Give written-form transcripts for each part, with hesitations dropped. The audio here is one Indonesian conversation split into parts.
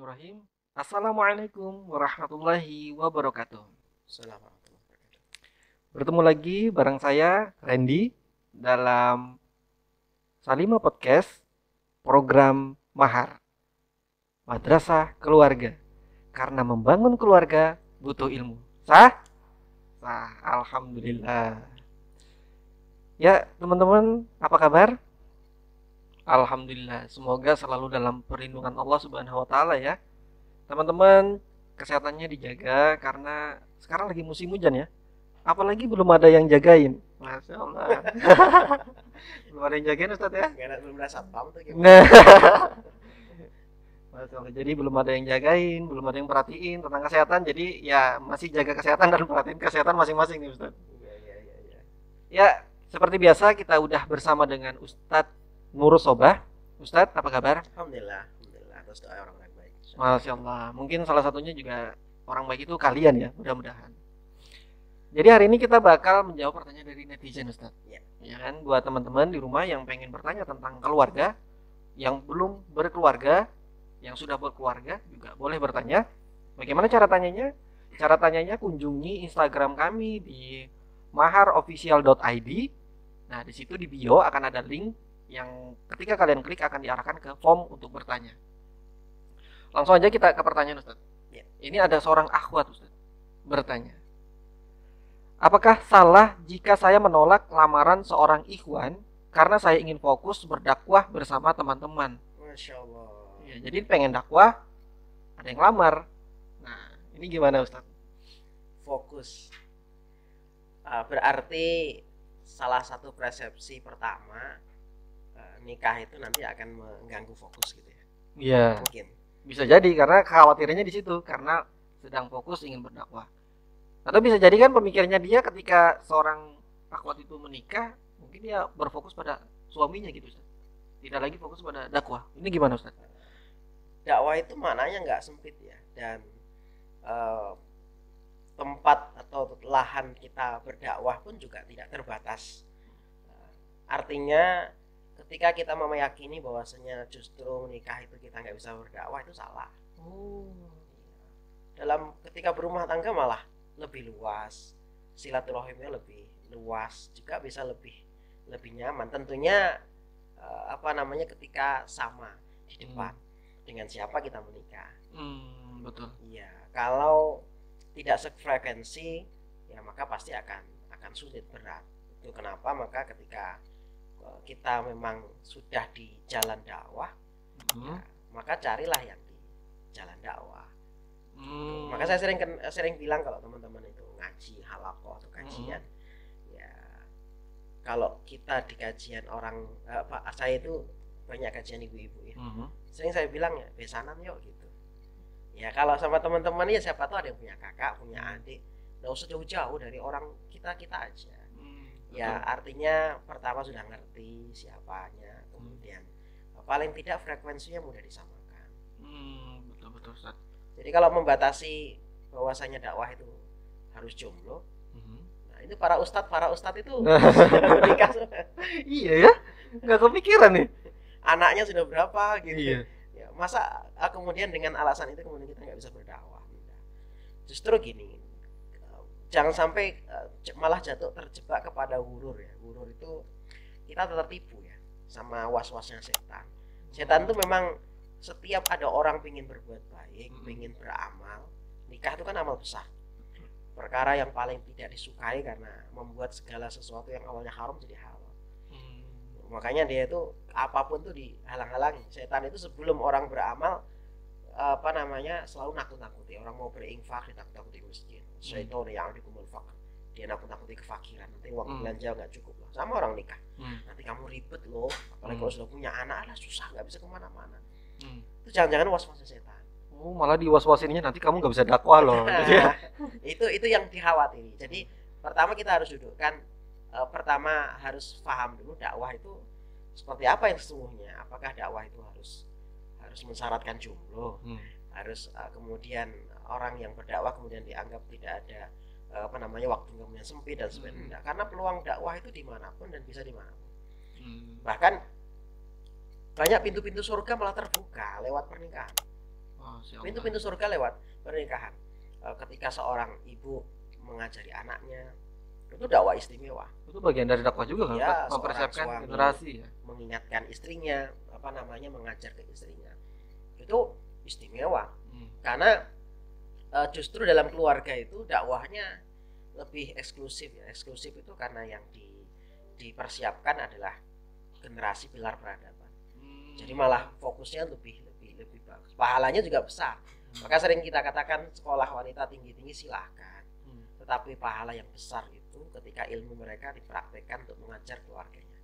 Bismillahirrahmanirrahim. Assalamualaikum warahmatullahi wabarakatuh. Assalamualaikum warahmatullahi wabarakatuh. Bertemu lagi bareng saya Randy dalam Salima Podcast program Mahar Madrasah Keluarga. Karena membangun keluarga butuh ilmu. Sah? Sah. Alhamdulillah. Ya, teman-teman, apa kabar? Alhamdulillah. Semoga selalu dalam perlindungan Allah Subhanahu wa taala ya. Teman-teman, kesehatannya dijaga karena sekarang lagi musim hujan ya. Apalagi belum ada yang jagain. Masya Allah. Belum ada yang jagain Ustadz ya. Belum ada satpam tuh gimana? Nah, Masya Allah. Jadi belum ada yang jagain, belum ada yang perhatiin tentang kesehatan. Jadi ya masih jaga kesehatan dan perhatiin kesehatan masing-masing nih Ustadz. Iya. Ya, seperti biasa kita udah bersama dengan Ustadz Nurul Sobah. Ustadz, apa kabar? Alhamdulillah. Atas doa orang baik-baik. Masya Allah. Mungkin salah satunya juga orang baik itu kalian ya, mudah-mudahan. Jadi hari ini kita bakal menjawab pertanyaan dari netizen Ustaz. Ya. Ya kan, buat teman-teman di rumah yang pengen bertanya tentang keluarga, yang belum berkeluarga, yang sudah berkeluarga juga boleh bertanya. Bagaimana cara tanyanya? Cara tanyanya kunjungi Instagram kami di maharofficial.id. Nah, di situ di bio akan ada link yang ketika kalian klik akan diarahkan ke form untuk bertanya. Langsung aja kita ke pertanyaan Ustaz. Ya. Ini ada seorang akhwat Ustaz bertanya. Apakah salah jika saya menolak lamaran seorang ikhwan karena saya ingin fokus berdakwah bersama teman-teman? Masya Allah. Ya, jadi pengen dakwah, ada yang lamar. Nah, ini gimana Ustaz? Fokus. Berarti salah satu persepsi pertama nikah itu nanti akan mengganggu fokus gitu ya? Iya, Mungkin. bisa jadi karena kekhawatirannya di situ karena sedang fokus ingin berdakwah. Atau bisa jadi kan pemikirannya dia ketika seorang akhwat itu menikah, mungkin dia berfokus pada suaminya gitu Ustaz. Tidak lagi fokus pada dakwah. Ini gimana Ustaz? Dakwah itu maknanya nggak sempit ya, dan eh, tempat atau lahan kita berdakwah pun juga tidak terbatas. Artinya ketika kita meyakini bahwasanya justru menikah itu kita nggak bisa berdakwah, itu salah. Oh. Dalam ketika berumah tangga malah lebih luas, silaturahimnya lebih luas, juga bisa lebih lebih nyaman tentunya. Ketika sama di depan dengan siapa kita menikah. Betul. Iya, kalau tidak sefrekuensi ya maka pasti akan sulit, berat. Itu kenapa maka ketika kita memang sudah di jalan dakwah, ya, maka carilah yang di jalan dakwah. Maka saya sering bilang kalau teman-teman itu ngaji halakoh atau kajian, ya kalau kita di kajian orang saya itu banyak kajian ibu-ibu ya, sering saya bilang ya besanan yuk gitu ya. Kalau sama teman-teman ya siapa tahu ada yang punya kakak, punya adik, nggak usah jauh-jauh dari orang kita aja. Ya artinya pertama sudah ngerti siapanya, kemudian paling tidak frekuensinya mudah disamakan. Betul Ustaz. Jadi kalau membatasi bahwasanya dakwah itu harus jomblo, nah itu para ustadz itu menikah. Iya ya, nggak kepikiran nih. Anaknya sudah berapa gitu. Iya. Ya, masa kemudian dengan alasan itu kemudian kita nggak bisa berdakwah. Justru gini, jangan sampai malah jatuh terjebak kepada hurur ya. Hurur itu kita tertipu ya sama was-wasnya setan. Setan itu memang setiap ada orang ingin berbuat baik, ingin beramal, nikah itu kan amal besar, perkara yang paling tidak disukai karena membuat segala sesuatu yang awalnya haram jadi halal. Makanya dia itu apapun tuh dihalang-halangi. Setan itu sebelum orang beramal selalu nakut-nakuti orang mau berinfak, ditakut-takuti miskin. Syaitan yang dikumul fakir, dia nakut-nakuti kefakiran, nanti uang belanja nggak cukup lah. Sama orang nikah, nanti kamu ribet loh, apalagi kalau sudah punya anak, alah susah nggak bisa kemana-mana. Itu jangan-jangan was-wasnya setan. Oh, malah diwas-wasinnya nanti kamu nggak bisa dakwah loh. itu yang dikhawatiri. Jadi pertama kita harus dudukkan, pertama harus paham dulu dakwah itu seperti apa yang sesungguhnya. Apakah dakwah itu harus mensyaratkan jomblo, harus kemudian orang yang berdakwah kemudian dianggap tidak ada waktu kemudian sempit dan sebagainya. Karena peluang dakwah itu dimanapun dan bisa dimanapun. Bahkan banyak pintu-pintu surga malah terbuka lewat pernikahan. Masya Allah. Pintu-pintu surga lewat pernikahan. Ketika seorang ibu mengajari anaknya, itu dakwah istimewa. Itu bagian dari dakwah juga kan, Ya, Pak? Mempersiapkan seorang suami generasi ya. mengingatkan istrinya, mengajar ke istrinya. Itu istimewa. Karena justru dalam keluarga itu dakwahnya lebih eksklusif ya. Eksklusif itu karena yang dipersiapkan adalah generasi pilar peradaban. Jadi malah fokusnya lebih bagus. Pahalanya juga besar. Maka sering kita katakan sekolah wanita tinggi-tinggi silahkan. Tetapi pahala yang besar itu ketika ilmu mereka dipraktekkan untuk mengajar keluarganya,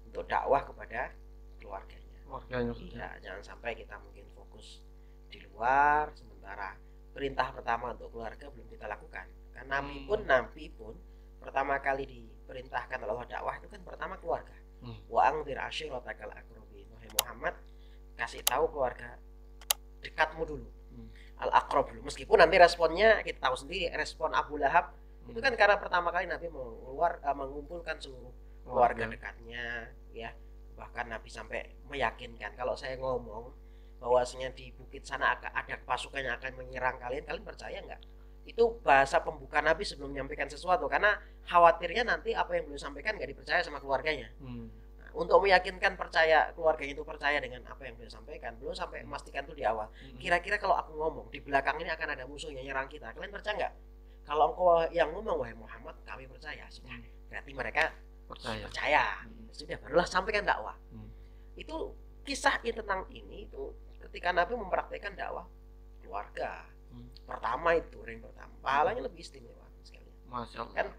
untuk dakwah kepada keluarganya. Iya, jangan sampai kita mungkin fokus di luar sementara perintah pertama untuk keluarga belum kita lakukan. Karena Nabi pun pertama kali diperintahkan oleh Allah dakwah itu kan pertama keluarga. Wa anzir ashiratakal aqrabin. Wahai Muhammad, kasih tahu keluarga dekatmu dulu. Al-aqrab dulu. Meskipun nanti responnya kita tahu sendiri, respon Abu Lahab itu kan karena pertama kali Nabi mengumpulkan seluruh keluarga dekatnya, ya. Bahkan Nabi sampai meyakinkan, kalau saya ngomong bahwasanya di bukit sana ada pasukan yang akan menyerang kalian percaya nggak? Itu bahasa pembuka Nabi sebelum menyampaikan sesuatu, karena khawatirnya nanti apa yang beliau sampaikan nggak dipercaya sama keluarganya. Untuk meyakinkan keluarganya itu percaya dengan apa yang beliau sampaikan, beliau sampai memastikan itu di awal. Kira-kira kalau aku ngomong di belakang ini akan ada musuh yang nyerang kita, kalian percaya nggak? Kalau engkau yang ngomong, wahai Muhammad, kami percaya. Sudah, berarti mereka percaya. Sudah, barulah sampaikan dakwah. Itu kisah tentang ini itu ketika Nabi mempraktikkan dakwah keluarga. Pertama itu ring pertama, pahalanya lebih istimewa sekali. Masya Allah.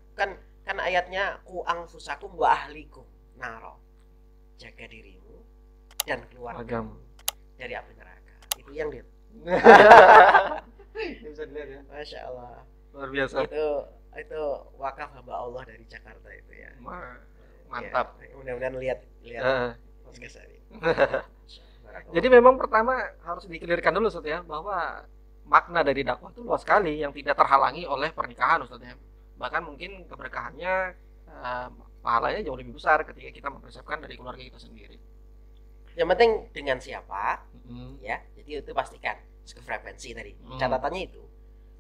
Kan ayatnya ku anfusakum wa ahlikum naro. Jaga dirimu dan keluargamu dari api neraka. Itu yang dia. Ini bisa dilihat ya. Masya Allah. Luar biasa. Itu wakaf hamba Allah dari Jakarta itu ya. Mantap. Ya, mudah-mudahan lihat podcast ini. Jadi memang pertama harus dikelirkan dulu Ustaz ya, bahwa makna dari dakwah itu luas sekali yang tidak terhalangi oleh pernikahan Ustaz ya. Bahkan mungkin keberkahannya pahalanya jauh lebih besar ketika kita mempersiapkan dari keluarga kita sendiri. Yang penting dengan siapa, ya. Jadi itu pastikan sefrekuensi tadi. Catatannya itu.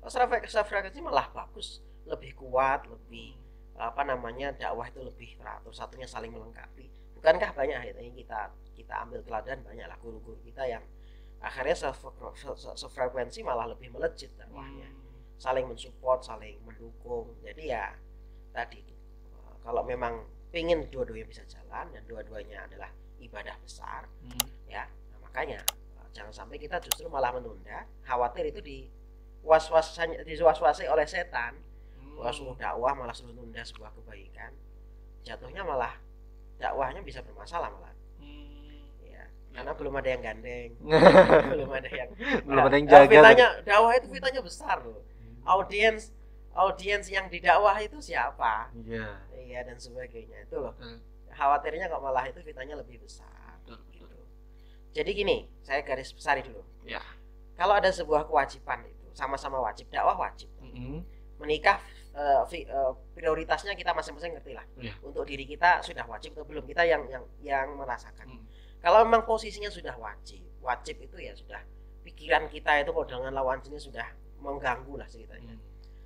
Sefrekuensi malah bagus, lebih kuat, lebih dakwah itu lebih teratur, satunya saling melengkapi. Bukankah banyak yang kita ambil teladan, banyaklah guru-guru kita yang akhirnya sefrekuensi malah lebih melejit dakwahnya. Saling mensupport, saling mendukung. Jadi ya tadi itu. Kalau memang pengen dua-duanya bisa jalan dan dua-duanya adalah ibadah besar, ya, nah, makanya jangan sampai kita justru malah menunda, khawatir itu diwaswasi oleh setan, suruh dakwah malah suruh nunda sebuah kebaikan, jatuhnya malah dakwahnya bisa bermasalah malah, ya, karena belum ada yang gandeng, belum ada yang jaga. Dakwah itu fitanya besar loh, audiens yang didakwah itu siapa? Iya dan sebagainya itu loh. Khawatirnya kok malah itu fitnahnya lebih besar. Gitu. Jadi gini, saya garis besar dulu. Ya. Kalau ada sebuah kewajiban itu sama-sama wajib, dakwah wajib. Menikah prioritasnya kita masing-masing ngerti lah. Untuk diri kita sudah wajib atau belum, kita yang merasakan. Kalau memang posisinya sudah wajib itu ya sudah pikiran kita itu kalau dengan lawan jenis sudah mengganggu lah ceritanya.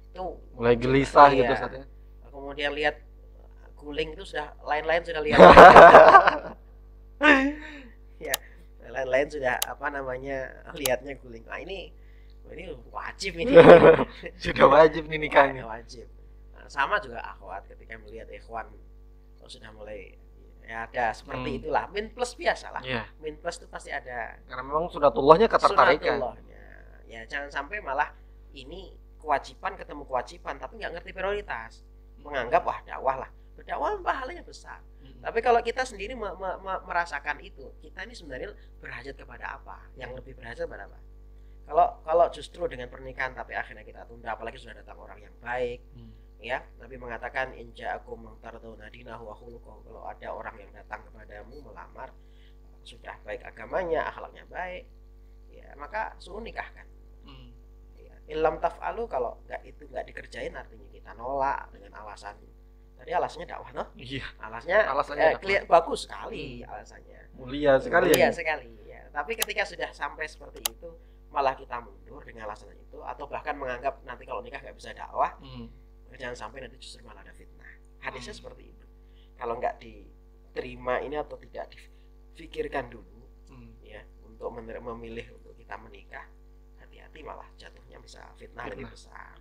Itu mulai gelisah gitu Ustaz ya. Kemudian lihat guling itu sudah lain-lain sudah lihat. Ya, lain-lain sudah lihatnya guling. Nah, ini wajib ini. Sudah wajib nih nikahnya. Wajib. Nah, sama juga akhwat ketika melihat ikhwan sudah mulai ya ada seperti itulah. Min plus biasalah. Min plus itu pasti ada. Karena memang sunatullahnya ketertarikan. Ya, jangan sampai malah ini kewajiban ketemu kewajiban tapi nggak ngerti prioritas. Menganggap wah dakwah lah. Berdakwah pahalanya besar. Tapi kalau kita sendiri merasakan itu, kita ini sebenarnya berhajat kepada apa? Yang lebih berhajat kepada apa? Kalau justru dengan pernikahan tapi akhirnya kita tunda, apalagi sudah datang orang yang baik, ya. Nabi mengatakan inja'akum man tardawna dinahu wa khuluquhu. Kalau ada orang yang datang kepadamu melamar, sudah baik agamanya, akhlaknya baik, ya maka suruh nikahkan. Ya. Illam taf'alu, kalau nggak dikerjain artinya kita nolak dengan alasan. Tadi alasannya dakwah, no? Iya. Alasannya bagus sekali alasannya. Mulia sekali. Ya. Tapi ketika sudah sampai seperti itu, malah kita mundur dengan alasan itu, atau bahkan menganggap nanti kalau nikah nggak bisa dakwah, jangan sampai nanti justru malah ada fitnah. Hadisnya seperti itu. Kalau nggak diterima ini atau tidak difikirkan dulu, ya, untuk memilih untuk kita menikah, hati-hati malah jatuhnya bisa fitnah lebih besar.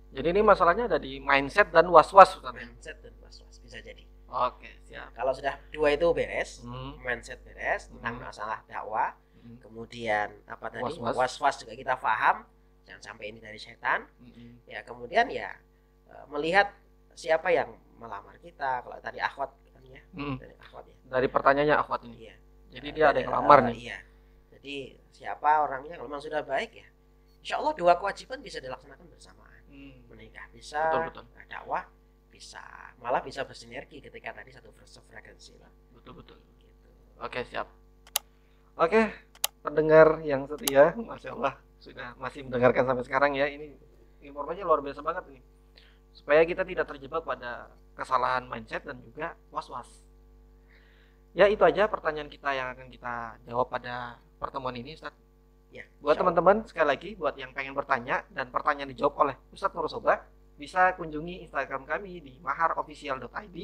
Jadi ini masalahnya ada di mindset dan was-was. Mindset dan was-was bisa jadi. Oke, siap. Kalau sudah dua itu beres, mindset beres tentang masalah dakwah, kemudian apa tadi, was-was juga kita paham, jangan sampai ini dari setan. Ya, kemudian ya melihat siapa yang melamar kita. Kalau tadi akhwat kan ya, dari akhwat ya. Dari pertanyaannya akhwat ini. Iya. Jadi dia ada yang lamar nih. Iya. Jadi siapa orangnya, kalau memang sudah baik ya, insya Allah dua kewajiban bisa dilaksanakan bersamaan. Menikah bisa, betul. dakwah bisa, malah bisa bersinergi ketika tadi satu frekuensi lah. Betul. Gitu. Oke, siap. Oke, pendengar yang setia, Masya Allah sudah masih mendengarkan sampai sekarang ya. Ini informasinya luar biasa banget nih, supaya kita tidak terjebak pada kesalahan mindset dan juga was-was. Ya, itu aja pertanyaan kita yang akan kita jawab pada pertemuan ini, Ustaz. Ya, buat teman-teman, sekali lagi buat yang pengen bertanya dan pertanyaan dijawab oleh Ustadz Nursoba, bisa kunjungi Instagram kami di maharofficial.id.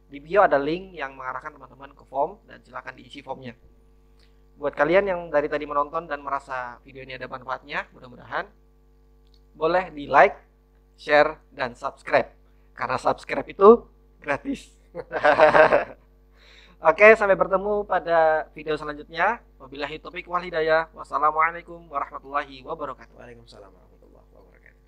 Di bio ada link yang mengarahkan teman-teman ke form dan silakan diisi formnya. Buat kalian yang dari tadi menonton dan merasa video ini ada manfaatnya, mudah-mudahan boleh di like, share, dan subscribe, karena subscribe itu gratis. Oke, sampai bertemu pada video selanjutnya. Wabillahi taufiq wal hidayah. Wassalamualaikum warahmatullahi wabarakatuh. Waalaikumsalam warahmatullahi wabarakatuh.